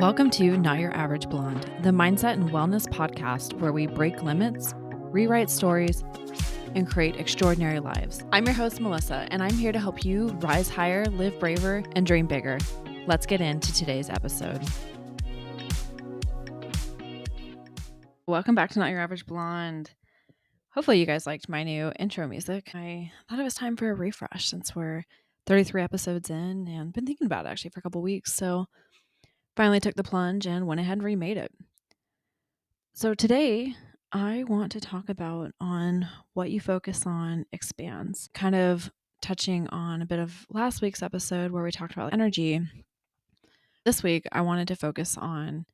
Welcome to Not Your Average Blonde, the mindset and wellness podcast where we break limits, rewrite stories, and create extraordinary lives. I'm your host, Melissa, and I'm here to help you rise higher, live braver, and dream bigger. Let's get into today's episode. Welcome back to Not Your Average Blonde. Hopefully you guys liked my new intro music. I thought it was time for a refresh since we're 33 episodes in and been thinking about it actually for a couple weeks. So finally took the plunge and went ahead and remade it. So today I want to talk about on what you focus on expands, kind of touching on a bit of last week's episode where we talked about energy. This week I wanted to focus on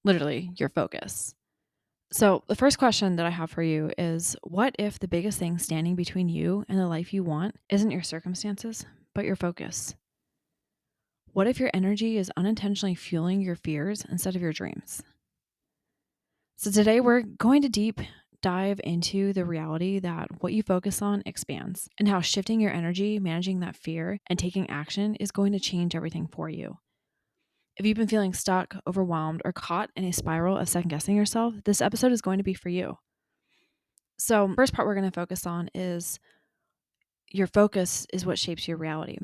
literally your focus. So the first question that I have for you is, what if the biggest thing standing between you and the life you want isn't your circumstances, but your focus? What if your energy is unintentionally fueling your fears instead of your dreams? So today we're going to deep dive into the reality that what you focus on expands and how shifting your energy, managing that fear, and taking action is going to change everything for you. If you've been feeling stuck, overwhelmed, or caught in a spiral of second guessing yourself, this episode is going to be for you. So, first part we're going to focus on is your focus is what shapes your reality.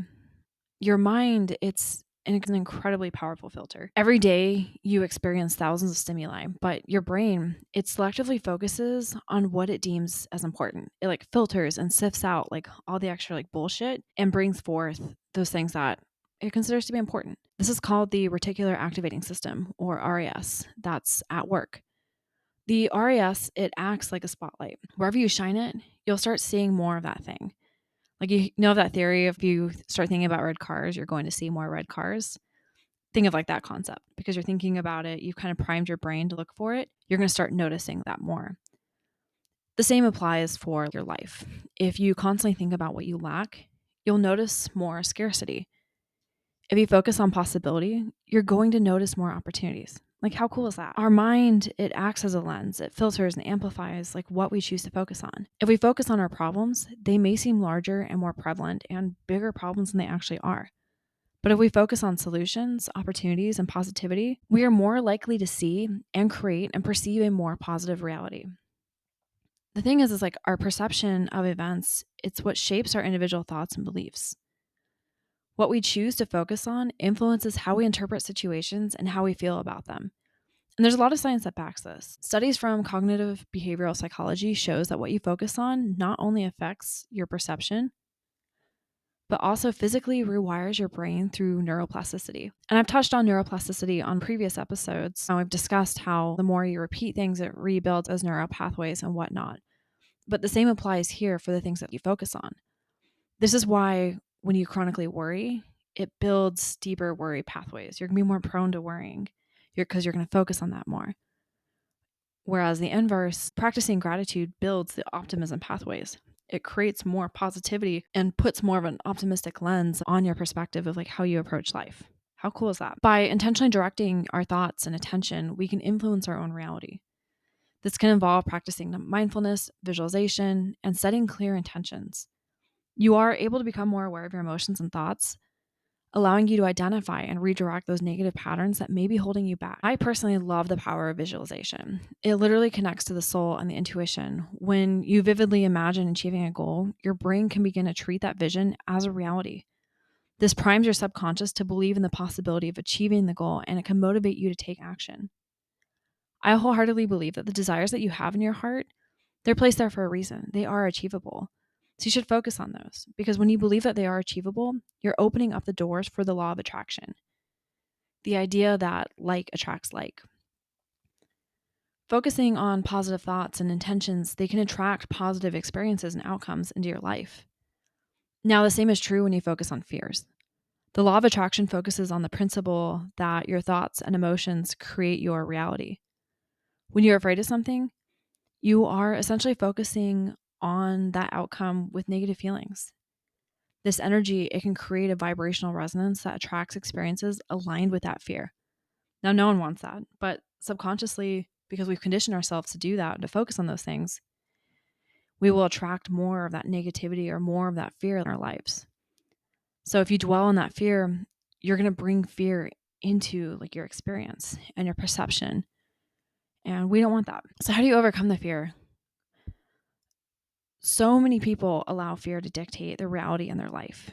Your mind, it's an incredibly powerful filter. Every day you experience thousands of stimuli, but your brain, it selectively focuses on what it deems as important. It filters and sifts out all the extra bullshit and brings forth those things that it considers to be important. This is called the Reticular Activating System, or RAS, that's at work. The RAS, it acts like a spotlight. Wherever you shine it, you'll start seeing more of that thing. You know that theory, if you start thinking about red cars, you're going to see more red cars. Think of that concept. Because you're thinking about it, you've kind of primed your brain to look for it. You're going to start noticing that more. The same applies for your life. If you constantly think about what you lack, you'll notice more scarcity. If you focus on possibility, you're going to notice more opportunities. How cool is that? Our mind, it acts as a lens. It filters and amplifies what we choose to focus on. If we focus on our problems, they may seem larger and more prevalent and bigger problems than they actually are. But if we focus on solutions, opportunities, and positivity, we are more likely to see and create and perceive a more positive reality. The thing is our perception of events, it's what shapes our individual thoughts and beliefs. What we choose to focus on influences how we interpret situations and how we feel about them. And there's a lot of science that backs this. Studies from cognitive behavioral psychology shows that what you focus on not only affects your perception, but also physically rewires your brain through neuroplasticity. And I've touched on neuroplasticity on previous episodes. Now, I've discussed how the more you repeat things, it rebuilds those neural pathways and whatnot. But the same applies here for the things that you focus on. This is why when you chronically worry, it builds deeper worry pathways. You're going to be more prone to worrying because you're going to focus on that more. Whereas the inverse, practicing gratitude builds the optimism pathways. It creates more positivity and puts more of an optimistic lens on your perspective of how you approach life. How cool is that? By intentionally directing our thoughts and attention, we can influence our own reality. This can involve practicing mindfulness, visualization, and setting clear intentions. You are able to become more aware of your emotions and thoughts, allowing you to identify and redirect those negative patterns that may be holding you back. I personally love the power of visualization. It literally connects to the soul and the intuition. When you vividly imagine achieving a goal, your brain can begin to treat that vision as a reality. This primes your subconscious to believe in the possibility of achieving the goal, and it can motivate you to take action. I wholeheartedly believe that the desires that you have in your heart, they're placed there for a reason. They are achievable. So you should focus on those, because when you believe that they are achievable, you're opening up the doors for the law of attraction. The idea that like attracts like. Focusing on positive thoughts and intentions, they can attract positive experiences and outcomes into your life. Now, the same is true when you focus on fears. The law of attraction focuses on the principle that your thoughts and emotions create your reality. When you're afraid of something, you are essentially focusing on that outcome with negative feelings. This energy, it can create a vibrational resonance that attracts experiences aligned with that fear. Now, no one wants that, but subconsciously, because we've conditioned ourselves to do that, to focus on those things, we will attract more of that negativity or more of that fear in our lives. So if you dwell on that fear, you're going to bring fear into like your experience and your perception. And we don't want that. So how do you overcome the fear? So many people allow fear to dictate their reality in their life.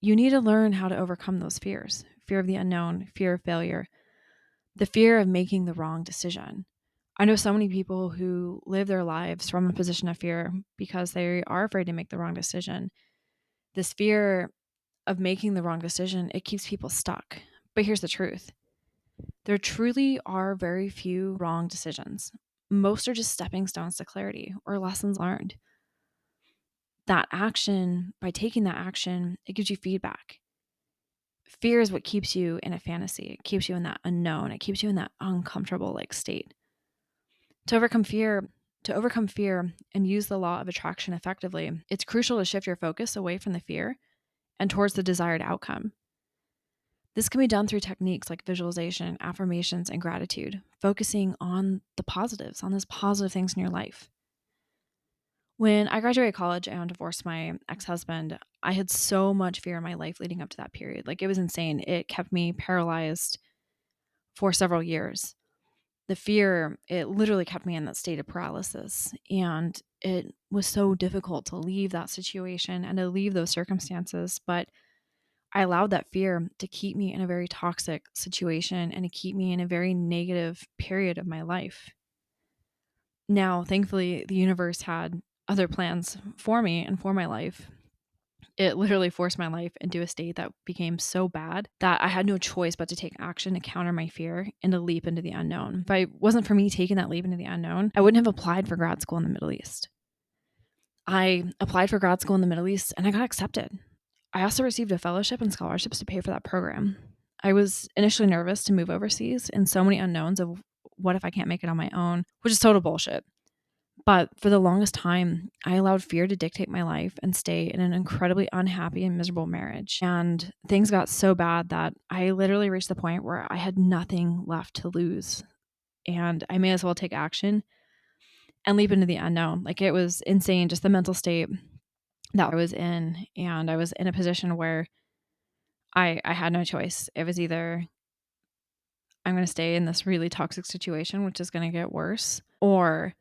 You need to learn how to overcome those fears. Fear of the unknown, fear of failure, the fear of making the wrong decision. I know so many people who live their lives from a position of fear because they are afraid to make the wrong decision. This fear of making the wrong decision, it keeps people stuck. But here's the truth. There truly are very few wrong decisions. Most are just stepping stones to clarity or lessons learned. That action, by taking that action, it gives you feedback. Fear is what keeps you in a fantasy. It keeps you in that unknown. It keeps you in that uncomfortable like state. To overcome fear and use the law of attraction effectively, it's crucial to shift your focus away from the fear and towards the desired outcome. This can be done through techniques like visualization, affirmations, and gratitude, focusing on the positives, on those positive things in your life. When I graduated college and divorced my ex-husband, I had so much fear in my life leading up to that period. Like, it was insane. It kept me paralyzed for several years. The fear, it literally kept me in that state of paralysis. And it was so difficult to leave that situation and to leave those circumstances. But I allowed that fear to keep me in a very toxic situation and to keep me in a very negative period of my life. Now, thankfully, the universe had other plans for me and for my life. It literally forced my life into a state that became so bad that I had no choice but to take action to counter my fear and to leap into the unknown. If it wasn't for me taking that leap into the unknown, I wouldn't have applied for grad school in the Middle East. I applied for grad school in the Middle East and I got accepted. I also received a fellowship and scholarships to pay for that program. I was initially nervous to move overseas and so many unknowns of what if I can't make it on my own, which is total bullshit. But for the longest time, I allowed fear to dictate my life and stay in an incredibly unhappy and miserable marriage. And things got so bad that I literally reached the point where I had nothing left to lose. And I may as well take action and leap into the unknown. Like, it was insane, just the mental state that I was in. And I was in a position where I had no choice. It was either I'm going to stay in this really toxic situation, which is going to get worse, or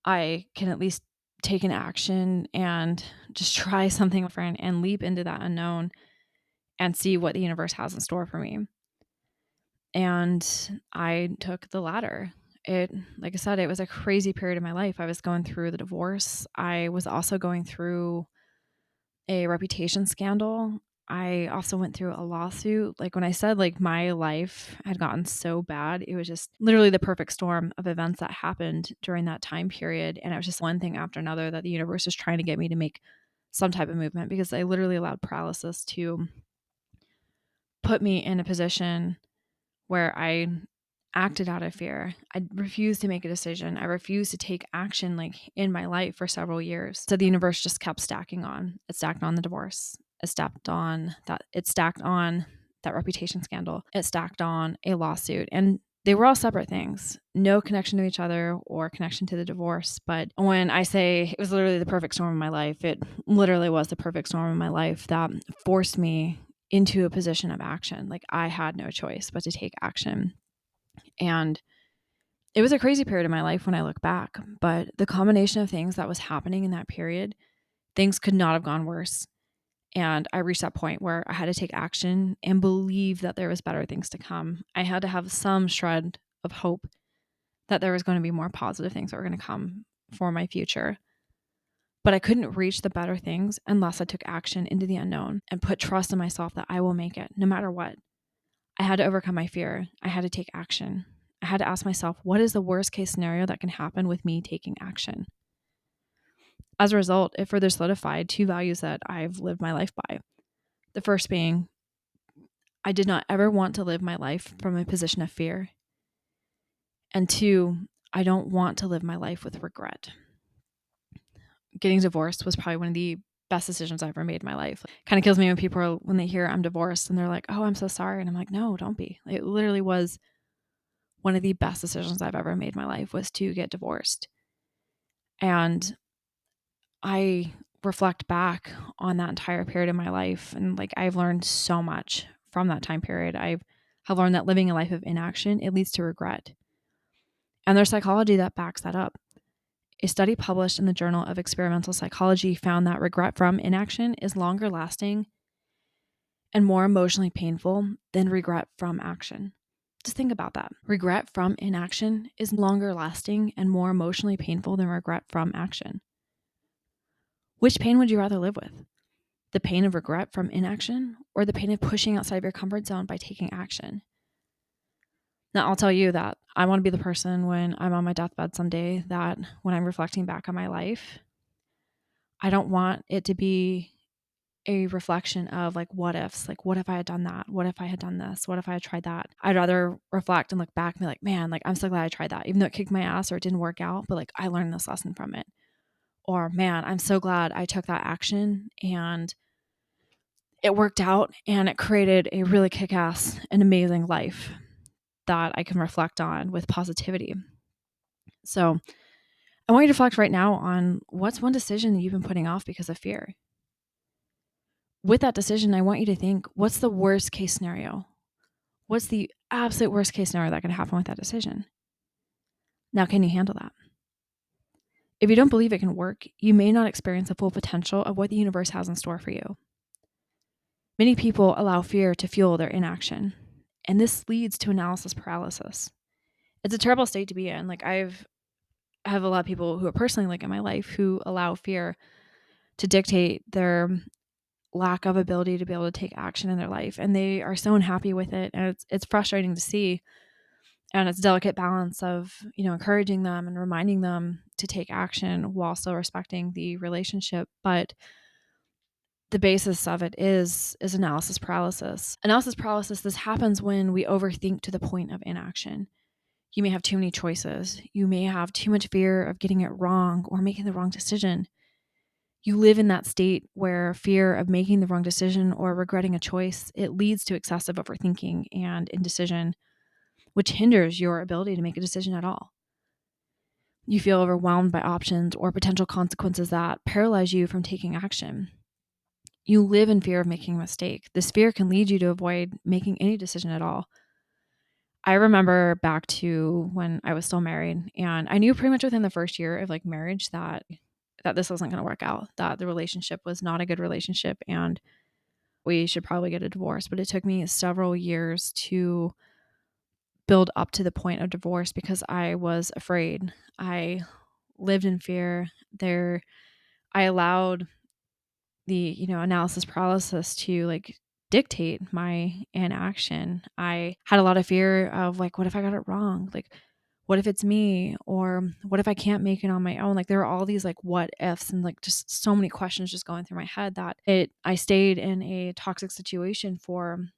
I can at least take an action and just try something different and leap into that unknown and see what the universe has in store for me. And I took the latter. Like I said, it was a crazy period of my life. I was going through the divorce. I was also going through a reputation scandal. I also went through a lawsuit. Like, when I said like my life had gotten so bad, it was just literally the perfect storm of events that happened during that time period. And it was just one thing after another that the universe was trying to get me to make some type of movement, because I literally allowed paralysis to put me in a position where I acted out of fear. I refused to make a decision. I refused to take action like in my life for several years. So the universe just kept stacking on. It stacked on the divorce. It stacked on that reputation scandal. It stacked on a lawsuit. And they were all separate things. No connection to each other or connection to the divorce. But when I say it was literally the perfect storm of my life, it literally was the perfect storm of my life that forced me into a position of action. Like, I had no choice but to take action. And it was a crazy period of my life when I look back, but the combination of things that was happening in that period, things could not have gone worse. And I reached that point where I had to take action and believe that there was better things to come. I had to have some shred of hope that there was going to be more positive things that were going to come for my future. But I couldn't reach the better things unless I took action into the unknown and put trust in myself that I will make it no matter what. I had to overcome my fear. I had to take action. I had to ask myself, what is the worst case scenario that can happen with me taking action? As a result, it further solidified two values that I've lived my life by. The first being, I did not ever want to live my life from a position of fear. And two, I don't want to live my life with regret. Getting divorced was probably one of the best decisions I ever made in my life. Kind of kills me when they hear I'm divorced and they're like, oh, I'm so sorry. And I'm like, no, don't be. It literally was one of the best decisions I've ever made in my life, was to get divorced. And I reflect back on that entire period of my life, and like, I've learned so much from that time period. I've have learned that living a life of inaction, it leads to regret. And there's psychology that backs that up. A study published in the Journal of Experimental Psychology found that regret from inaction is longer lasting and more emotionally painful than regret from action. Just think about that. Regret from inaction is longer lasting and more emotionally painful than regret from action. Which pain would you rather live with? The pain of regret from inaction or the pain of pushing outside of your comfort zone by taking action? Now, I'll tell you that I want to be the person when I'm on my deathbed someday that when I'm reflecting back on my life, I don't want it to be a reflection of like what ifs, like what if I had done that? What if I had done this? What if I had tried that? I'd rather reflect and look back and be like, man, like I'm so glad I tried that, even though it kicked my ass or it didn't work out, but like I learned this lesson from it. Or man, I'm so glad I took that action and it worked out and it created a really kick-ass and amazing life that I can reflect on with positivity. So I want you to reflect right now on what's one decision that you've been putting off because of fear. With that decision, I want you to think, what's the worst case scenario? What's the absolute worst case scenario that can happen with that decision? Now, can you handle that? If you don't believe it can work, you may not experience the full potential of what the universe has in store for you. Many people allow fear to fuel their inaction, and this leads to analysis paralysis. It's a terrible state to be in. Like I have a lot of people who are personally like in my life who allow fear to dictate their lack of ability to be able to take action in their life, and they are so unhappy with it, and it's frustrating to see. And it's a delicate balance of, encouraging them and reminding them to take action while still respecting the relationship. But the basis of it is analysis paralysis. Analysis paralysis, this happens when we overthink to the point of inaction. You may have too many choices. You may have too much fear of getting it wrong or making the wrong decision. You live in that state where fear of making the wrong decision or regretting a choice, it leads to excessive overthinking and indecision, which hinders your ability to make a decision at all. You feel overwhelmed by options or potential consequences that paralyze you from taking action. You live in fear of making a mistake. This fear can lead you to avoid making any decision at all. I remember back to when I was still married, and I knew pretty much within the first year of like marriage that this wasn't going to work out, that the relationship was not a good relationship and we should probably get a divorce. But it took me several years to build up to the point of divorce because I was afraid. I lived in fear. I allowed the, analysis paralysis to like dictate my inaction. I had a lot of fear of like, what if I got it wrong? Like, what if it's me? Or what if I can't make it on my own? Like there were all these like what ifs and like just so many questions just going through my head that I stayed in a toxic situation for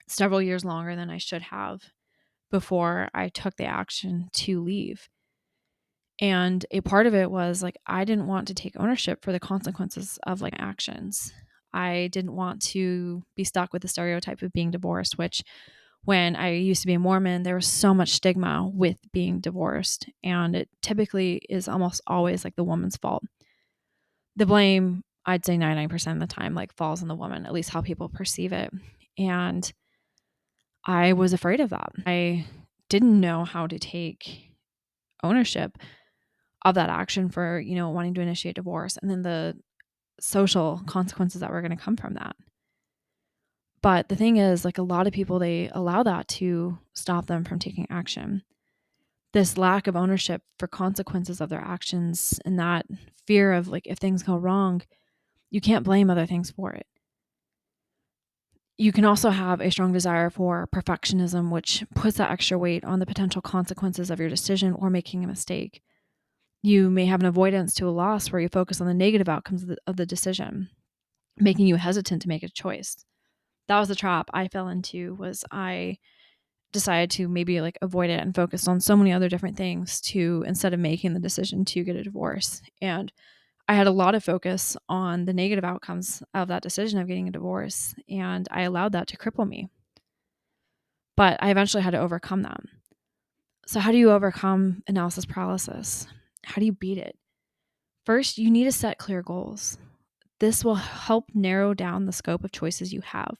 several years longer than I should have before I took the action to leave. And a part of it was like, I didn't want to take ownership for the consequences of like actions. I didn't want to be stuck with the stereotype of being divorced, which when I used to be a Mormon, there was so much stigma with being divorced. And it typically is almost always like the woman's fault. The blame, I'd say 99% of the time, like falls on the woman, at least how people perceive it. And I was afraid of that. I didn't know how to take ownership of that action for, wanting to initiate divorce and then the social consequences that were going to come from that. But the thing is, like a lot of people, they allow that to stop them from taking action. This lack of ownership for consequences of their actions and that fear of like, if things go wrong, you can't blame other things for it. You can also have a strong desire for perfectionism, which puts that extra weight on the potential consequences of your decision or making a mistake. You may have an avoidance to a loss where you focus on the negative outcomes of the decision, making you hesitant to make a choice. That was the trap I fell into, was I decided to maybe like avoid it and focus on so many other different things to instead of making the decision to get a divorce. And I had a lot of focus on the negative outcomes of that decision of getting a divorce, and I allowed that to cripple me. But I eventually had to overcome that. So how do you overcome analysis paralysis? How do you beat it? First, you need to set clear goals. This will help narrow down the scope of choices you have.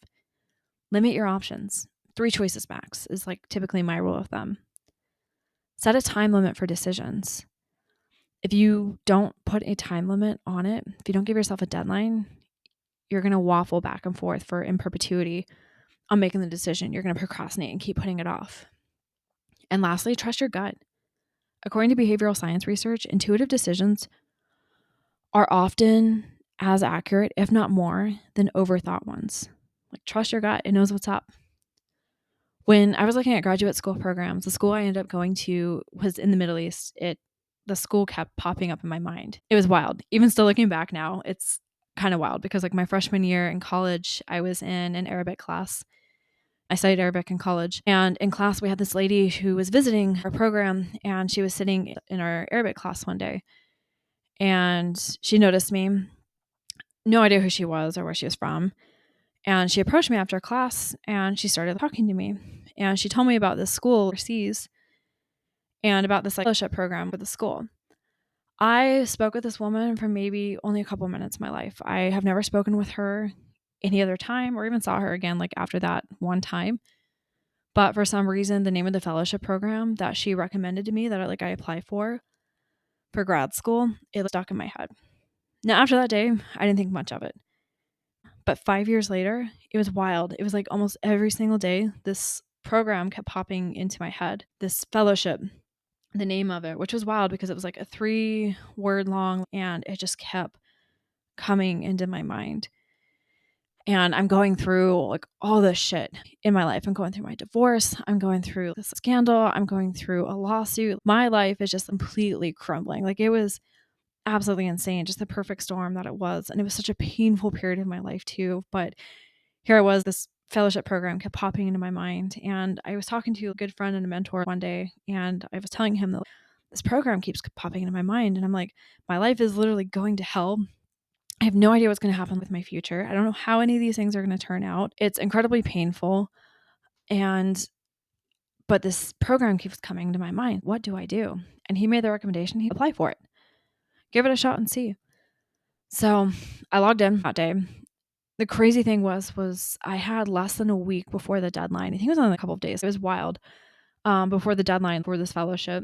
Limit your options. 3 choices max is like typically my rule of thumb. Set a time limit for decisions. If you don't put a time limit on it, if you don't give yourself a deadline, you're going to waffle back and forth for in perpetuity on making the decision. You're going to procrastinate and keep putting it off. And lastly, trust your gut. According to behavioral science research, intuitive decisions are often as accurate, if not more, than overthought ones. Like, trust your gut. It knows what's up. When I was looking at graduate school programs, the school I ended up going to was in the Middle East. The school kept popping up in my mind. It was wild. Even still looking back now, it's kind of wild because like my freshman year in college, I was in an Arabic class. I studied Arabic in college. And in class, we had this lady who was visiting our program, and she was sitting in our Arabic class one day. And she noticed me. No idea who she was or where she was from. And she approached me after class, and she started talking to me. And she told me about this school overseas and about this like fellowship program with the school. I spoke with this woman for maybe only a couple minutes in my life. I have never spoken with her any other time or even saw her again like after that one time. But for some reason, the name of the fellowship program that she recommended to me that I applied for grad school, it stuck in my head. Now, after that day, I didn't think much of it. But 5 years later, it was wild. It was like almost every single day, this program kept popping into my head. This fellowship, the name of it, which was wild because it was like a 3-word long, and it just kept coming into my mind. And I'm going through like all this shit in my life. I'm going through my divorce. I'm going through this scandal. I'm going through a lawsuit. My life is just completely crumbling. Like, it was absolutely insane, just the perfect storm that it was. And it was such a painful period of my life too. But here I was, this fellowship program kept popping into my mind. And I was talking to a good friend and a mentor one day, and I was telling him that this program keeps popping into my mind. And I'm like, my life is literally going to hell. I have no idea what's going to happen with my future. I don't know how any of these things are going to turn out. It's incredibly painful. But this program keeps coming to my mind. What do I do? And he made the recommendation, he apply for it. Give it a shot and see. So I logged in that day. The crazy thing was I had less than a week before the deadline. I think it was only a couple of days. It was wild. Before the deadline for this fellowship,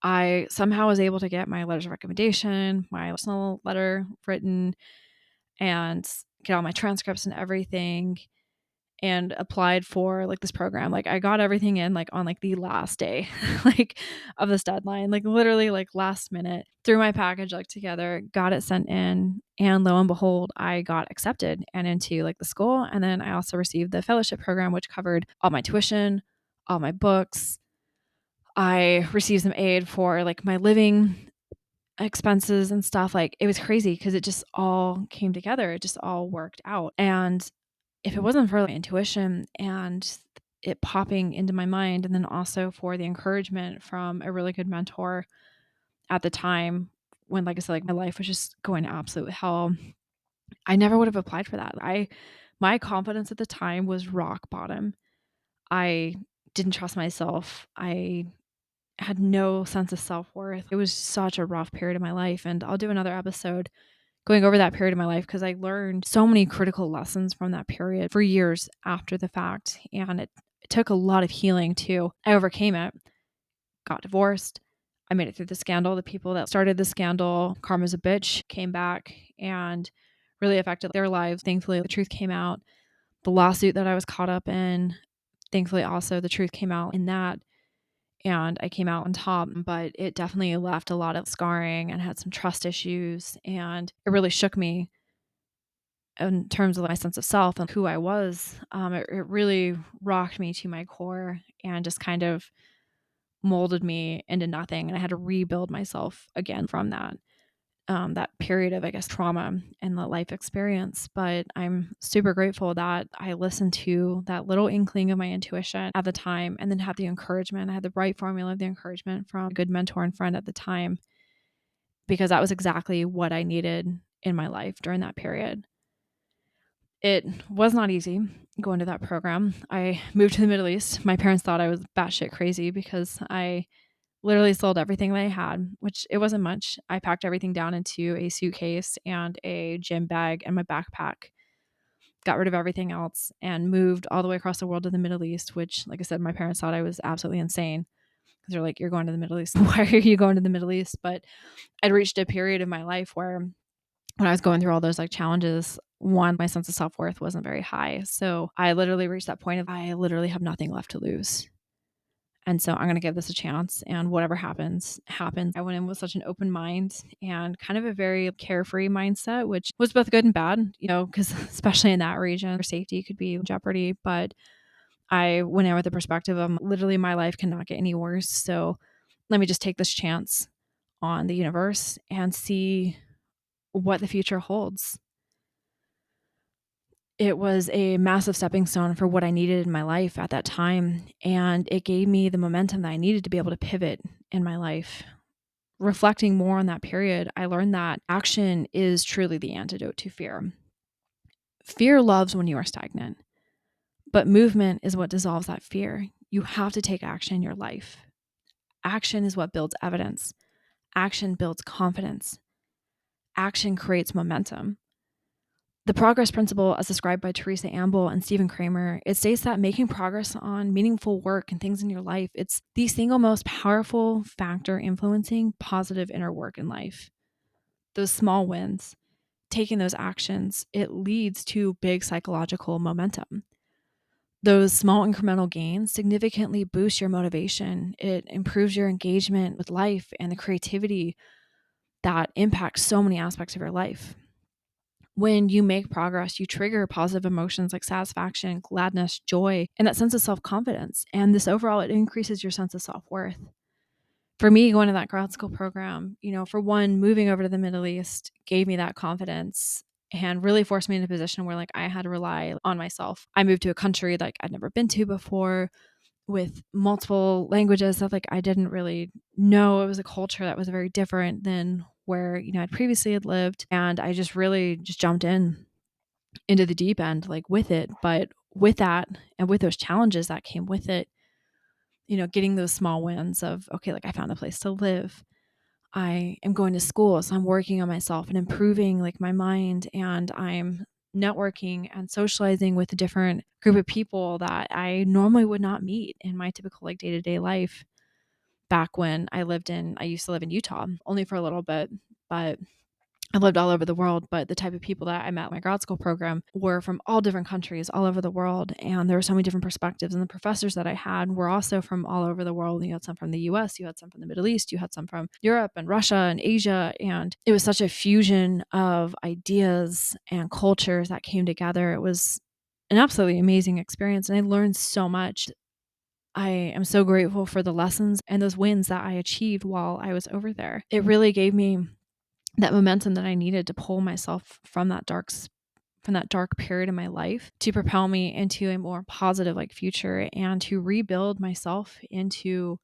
I somehow was able to get my letters of recommendation, my personal letter written, and get all my transcripts and everything, and applied for like this program. Like, I got everything in like on like the last day like of this deadline, like literally like last minute, threw my package like together, got it sent in, and lo and behold, I got accepted and into like the school. And then I also received the fellowship program, which covered all my tuition, all my books. I received some aid for like my living expenses and stuff. Like, it was crazy because it just all came together. It just all worked out. And if it wasn't for my intuition and it popping into my mind, and then also for the encouragement from a really good mentor at the time when, like I said, like my life was just going to absolute hell, I never would have applied for that. My confidence at the time was rock bottom. I didn't trust myself. I had no sense of self-worth. It was such a rough period of my life, and I'll do another episode going over that period of my life because I learned so many critical lessons from that period for years after the fact. And it took a lot of healing too. I overcame it, got divorced. I made it through the scandal. The people that started the scandal, karma's a bitch, came back and really affected their lives. Thankfully, the truth came out. The lawsuit that I was caught up in, thankfully also the truth came out in that. And I came out on top, but it definitely left a lot of scarring and had some trust issues. And it really shook me in terms of my sense of self and who I was. It really rocked me to my core and just kind of molded me into nothing. And I had to rebuild myself again from that period of, I guess, trauma and the life experience. But I'm super grateful that I listened to that little inkling of my intuition at the time, and then had the encouragement. I had the right formula of the encouragement from a good mentor and friend at the time, because that was exactly what I needed in my life during that period. It was not easy going to that program. I moved to the Middle East. My parents thought I was batshit crazy because I literally sold everything that I had, which it wasn't much. I packed everything down into a suitcase and a gym bag and my backpack. got rid of everything else, and moved all the way across the world to the Middle East, which, like I said, my parents thought I was absolutely insane because they're like, "You're going to the Middle East. Why are you going to the Middle East?" But I'd reached a period in my life where when I was going through all those like challenges, one, my sense of self-worth wasn't very high. So I literally reached that point of I literally have nothing left to lose. And so I'm going to give this a chance, and whatever happens, happens. I went in with such an open mind and kind of a very carefree mindset, which was both good and bad, because especially in that region, your safety could be in jeopardy. But I went in with the perspective of literally my life cannot get any worse. So let me just take this chance on the universe and see what the future holds. It was a massive stepping stone for what I needed in my life at that time. And it gave me the momentum that I needed to be able to pivot in my life. Reflecting more on that period, I learned that action is truly the antidote to fear. Fear loves when you are stagnant, but movement is what dissolves that fear. You have to take action in your life. Action is what builds evidence. Action builds confidence. Action creates momentum. The progress principle, as described by Teresa Amble and Stephen Kramer, it states that making progress on meaningful work and things in your life, it's the single most powerful factor influencing positive inner work in life. Those small wins, taking those actions, it leads to big psychological momentum. Those small incremental gains significantly boost your motivation. It improves your engagement with life and the creativity that impacts so many aspects of your life. When you make progress, you trigger positive emotions like satisfaction, gladness, joy, and that sense of self-confidence. And this overall, it increases your sense of self-worth. For me, going to that grad school program, for one, moving over to the Middle East gave me that confidence and really forced me in a position where like I had to rely on myself. I moved to a country like I'd never been to before with multiple languages that like I didn't really know. It was a culture that was very different than where, I'd previously had lived. And I just really just jumped into the deep end, like with it. But with that and with those challenges that came with it, getting those small wins of, okay, like I found a place to live. I am going to school, so I'm working on myself and improving like my mind, and I'm networking and socializing with a different group of people that I normally would not meet in my typical like day-to-day life. Back when I used to live in Utah only for a little bit, but I lived all over the world. But the type of people that I met in my grad school program were from all different countries all over the world. And there were so many different perspectives. And the professors that I had were also from all over the world. You had some from the US, you had some from the Middle East, you had some from Europe and Russia and Asia. And it was such a fusion of ideas and cultures that came together. It was an absolutely amazing experience. And I learned so much. I am so grateful for the lessons and those wins that I achieved while I was over there. It really gave me that momentum that I needed to pull myself from that dark period in my life to propel me into a more positive like future and to rebuild myself into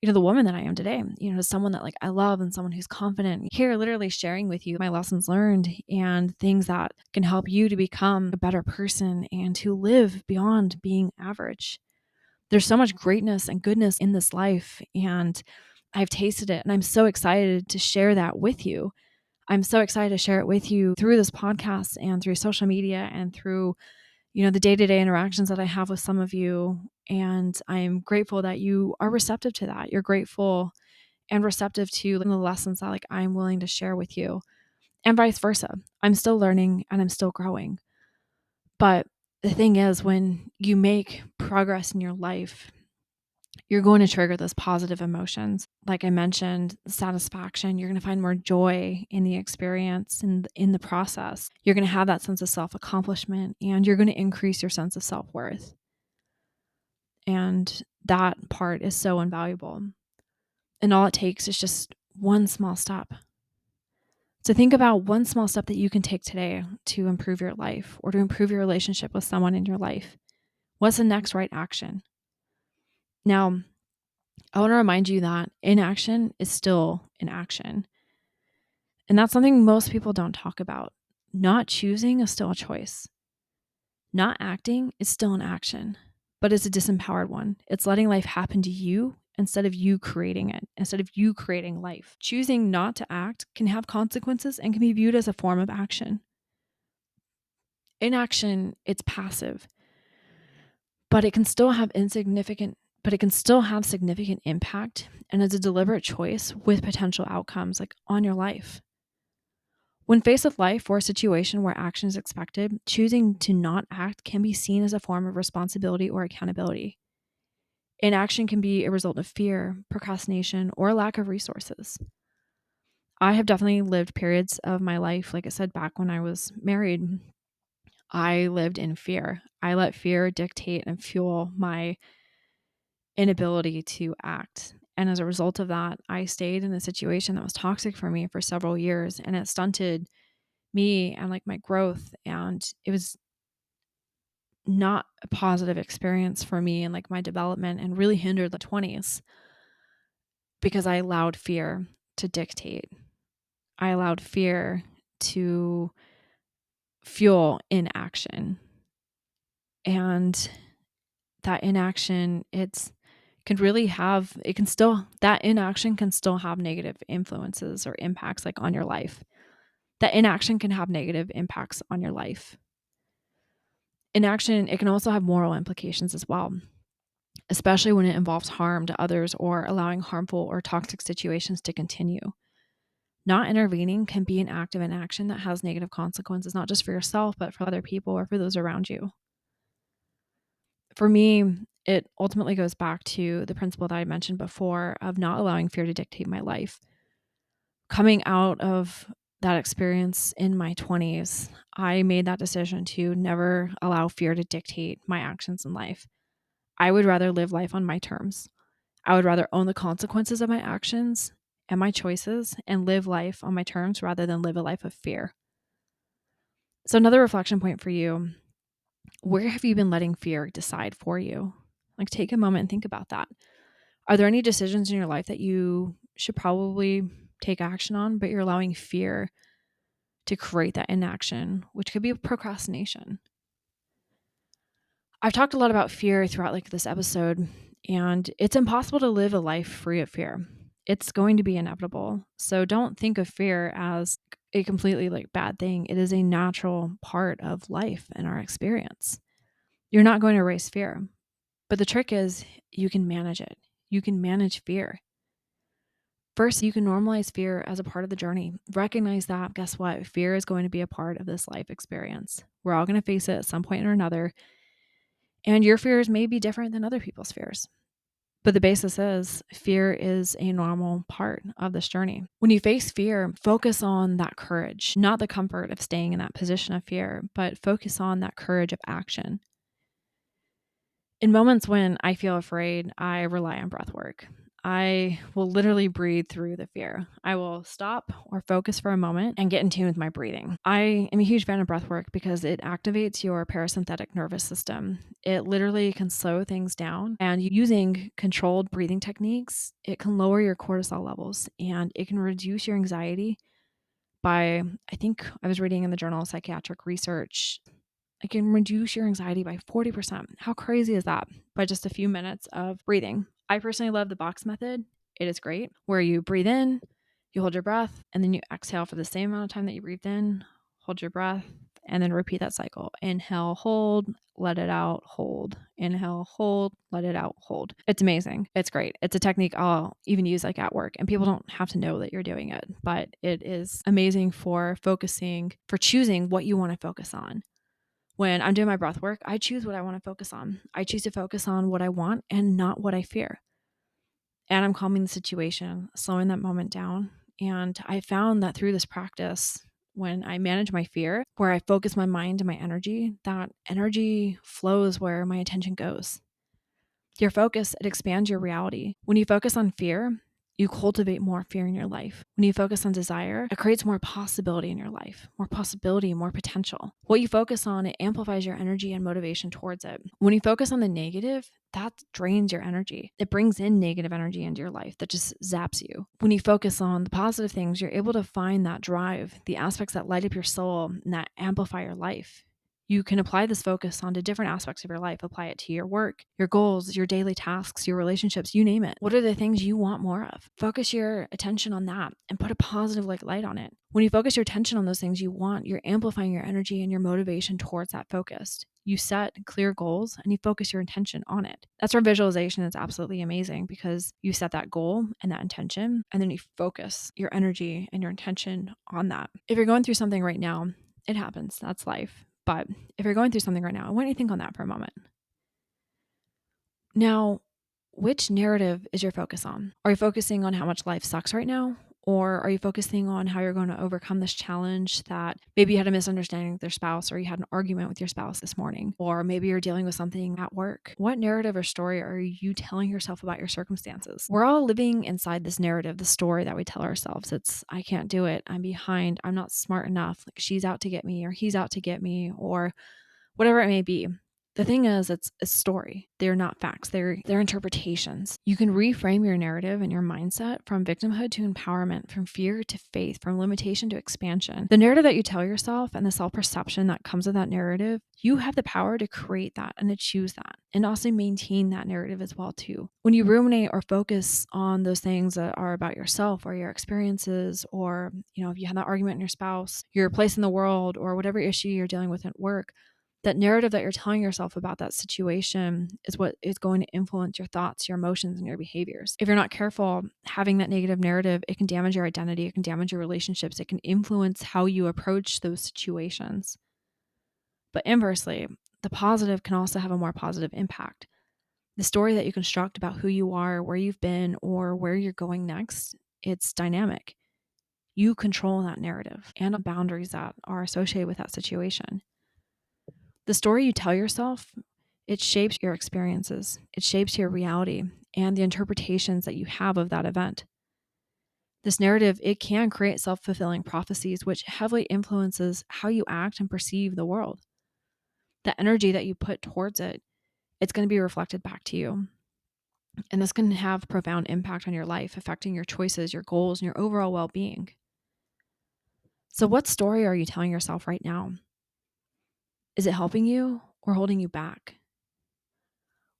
the woman that I am today, someone that like I love and someone who's confident. Here literally sharing with you my lessons learned and things that can help you to become a better person and to live beyond being average. There's so much greatness and goodness in this life, and I've tasted it, and I'm so excited to share that with you. I'm so excited to share it with you through this podcast and through social media and through, the day-to-day interactions that I have with some of you. And I'm grateful that you are receptive to that. You're grateful and receptive to the lessons that like I'm willing to share with you, and vice versa. I'm still learning and I'm still growing. But the thing is, when you make progress in your life, you're going to trigger those positive emotions. Like I mentioned, satisfaction, you're going to find more joy in the experience and in the process. You're going to have that sense of self-accomplishment, and you're going to increase your sense of self-worth. And that part is so invaluable. And all it takes is just one small step. So think about one small step that you can take today to improve your life or to improve your relationship with someone in your life. What's the next right action? Now, I want to remind you that inaction is still an action. And that's something most people don't talk about. Not choosing is still a choice. Not acting is still an action, but it's a disempowered one. It's letting life happen to you instead of you creating it, instead of you creating life. Choosing not to act can have consequences and can be viewed as a form of action. Inaction, it's passive, but it can still have significant impact, and it's a deliberate choice with potential outcomes like on your life. When faced with life or a situation where action is expected, choosing to not act can be seen as a form of responsibility or accountability. Inaction can be a result of fear, procrastination, or lack of resources. I have definitely lived periods of my life, like I said, back when I was married, I lived in fear. I let fear dictate and fuel my inability to act. And as a result of that, I stayed in a situation that was toxic for me for several years, and it stunted me and like my growth. And it was not a positive experience for me and like my development, and really hindered the 20s because I allowed fear to dictate. I allowed fear to fuel inaction. And that inaction, that inaction can still have negative influences or impacts like on your life. That inaction can have negative impacts on your life. Inaction, it can also have moral implications as well, especially when it involves harm to others or allowing harmful or toxic situations to continue. Not intervening can be an act of inaction that has negative consequences, not just for yourself, but for other people or for those around you. For me, it ultimately goes back to the principle that I mentioned before of not allowing fear to dictate my life. Coming out of that experience in my 20s, I made that decision to never allow fear to dictate my actions in life. I would rather live life on my terms. I would rather own the consequences of my actions and my choices and live life on my terms rather than live a life of fear. So, another reflection point for you: where have you been letting fear decide for you? Like, take a moment and think about that. Are there any decisions in your life that you should probably take action on, but you're allowing fear to create that inaction, which could be procrastination? I've talked a lot about fear throughout like this episode, and it's impossible to live a life free of fear. It's going to be inevitable. So don't think of fear as a completely like bad thing. It is a natural part of life and our experience. You're not going to erase fear, but the trick is you can manage it. You can manage fear. First, you can normalize fear as a part of the journey. Recognize that, guess what? Fear is going to be a part of this life experience. We're all going to face it at some point or another. And your fears may be different than other people's fears. But the basis is fear is a normal part of this journey. When you face fear, focus on that courage, not the comfort of staying in that position of fear, but focus on that courage of action. In moments when I feel afraid, I rely on breath work. I will literally breathe through the fear. I will stop or focus for a moment and get in tune with my breathing. I am a huge fan of breath work because it activates your parasympathetic nervous system. It literally can slow things down, and using controlled breathing techniques, it can lower your cortisol levels and it can reduce your anxiety by, I think I was reading in the journal of psychiatric research, it can reduce your anxiety by 40%. How crazy is that? By just a few minutes of breathing. I personally love the box method. It is great, where you breathe in, you hold your breath, and then you exhale for the same amount of time that you breathed in, hold your breath, and then repeat that cycle. Inhale, hold, let it out, hold. Inhale, hold, let it out, hold. It's amazing. It's great. It's a technique I'll even use like at work, and people don't have to know that you're doing it, but it is amazing for choosing what you want to focus on. When I'm doing my breath work, I choose what I want to focus on. I choose to focus on what I want and not what I fear. And I'm calming the situation, slowing that moment down. And I found that through this practice, when I manage my fear, where I focus my mind and my energy, that energy flows where my attention goes. Your focus, it expands your reality. When you focus on fear, you cultivate more fear in your life. When you focus on desire, it creates more possibility in your life, more possibility, more potential. What you focus on, it amplifies your energy and motivation towards it. When you focus on the negative, that drains your energy. It brings in negative energy into your life that just zaps you. When you focus on the positive things, you're able to find that drive, the aspects that light up your soul and that amplify your life. You can apply this focus onto different aspects of your life. Apply it to your work, your goals, your daily tasks, your relationships, you name it. What are the things you want more of? Focus your attention on that and put a positive light on it. When you focus your attention on those things you want, you're amplifying your energy and your motivation towards that focus. You set clear goals and you focus your intention on it. That's where visualization is absolutely amazing, because you set that goal and that intention, and then you focus your energy and your intention on that. If you're going through something right now, it happens. That's life. But if you're going through something right now, I want you to think on that for a moment. Now, which narrative is your focus on? Are you focusing on how much life sucks right now? Or are you focusing on how you're going to overcome this challenge that maybe you had a misunderstanding with your spouse, or you had an argument with your spouse this morning, or maybe you're dealing with something at work? What narrative or story are you telling yourself about your circumstances? We're all living inside this narrative, the story that we tell ourselves. It's, I can't do it. I'm behind. I'm not smart enough. Like, she's out to get me, or he's out to get me, or whatever it may be. The thing is, it's a story. They're not facts. They're interpretations. You can reframe your narrative and your mindset from victimhood to empowerment, from fear to faith, from limitation to expansion. The narrative that you tell yourself and the self-perception that comes with that narrative, you have the power to create that and to choose that, and also maintain that narrative as well too. When you ruminate or focus on those things that are about yourself or your experiences, or if you had that argument with your spouse, your place in the world, or whatever issue you're dealing with at work, that narrative that you're telling yourself about that situation is what is going to influence your thoughts, your emotions, and your behaviors. If you're not careful, having that negative narrative, it can damage your identity, it can damage your relationships, it can influence how you approach those situations. But inversely, the positive can also have a more positive impact. The story that you construct about who you are, where you've been, or where you're going next, it's dynamic. You control that narrative and the boundaries that are associated with that situation. The story you tell yourself, it shapes your experiences, it shapes your reality and the interpretations that you have of that event. This narrative, it can create self-fulfilling prophecies, which heavily influences how you act and perceive the world. The energy that you put towards it, it's going to be reflected back to you. And this can have profound impact on your life, affecting your choices, your goals, and your overall well-being. So what story are you telling yourself right now? Is it helping you or holding you back?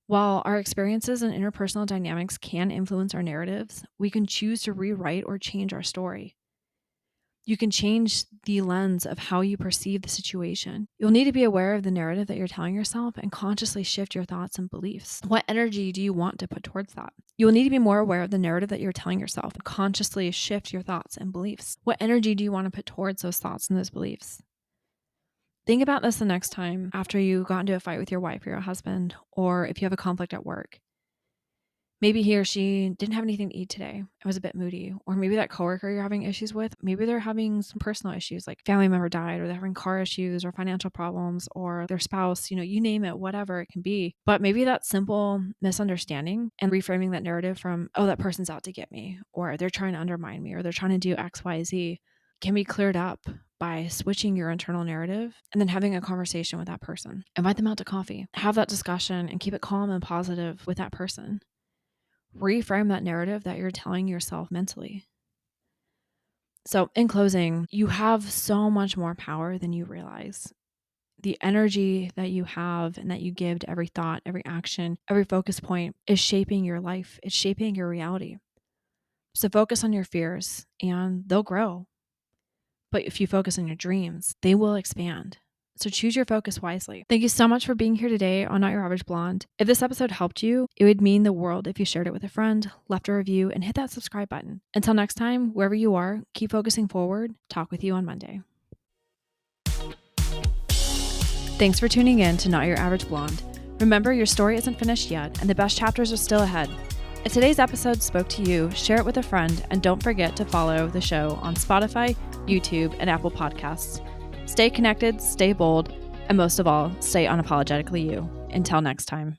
While our experiences and interpersonal dynamics can influence our narratives, we can choose to rewrite or change our story. You can change the lens of how you perceive the situation. You'll need to be aware of the narrative that you're telling yourself and consciously shift your thoughts and beliefs. What energy do you want to put towards that? You will need to be more aware of the narrative that you're telling yourself and consciously shift your thoughts and beliefs. What energy do you want to put towards those thoughts and those beliefs? Think about this the next time after you got into a fight with your wife or your husband, or if you have a conflict at work. Maybe he or she didn't have anything to eat today. It was a bit moody. Or maybe that coworker you're having issues with, maybe they're having some personal issues, like family member died, or they're having car issues or financial problems, or their spouse, you name it, whatever it can be. But maybe that simple misunderstanding and reframing that narrative from, oh, that person's out to get me, or they're trying to undermine me, or they're trying to do X, Y, Z, can be cleared up by switching your internal narrative and then having a conversation with that person. Invite them out to coffee. Have that discussion and keep it calm and positive with that person. Reframe that narrative that you're telling yourself mentally. So in closing, you have so much more power than you realize. The energy that you have and that you give to every thought, every action, every focus point is shaping your life. It's shaping your reality. So focus on your fears and they'll grow. But if you focus on your dreams, they will expand. So choose your focus wisely. Thank you so much for being here today on Not Your Average Blonde. If this episode helped you, it would mean the world if you shared it with a friend, left a review, and hit that subscribe button. Until next time, wherever you are, keep focusing forward. Talk with you on Monday. Thanks for tuning in to Not Your Average Blonde. Remember, your story isn't finished yet, and the best chapters are still ahead. If today's episode spoke to you, share it with a friend, and don't forget to follow the show on Spotify, YouTube, and Apple Podcasts. Stay connected, stay bold, and most of all, stay unapologetically you. Until next time.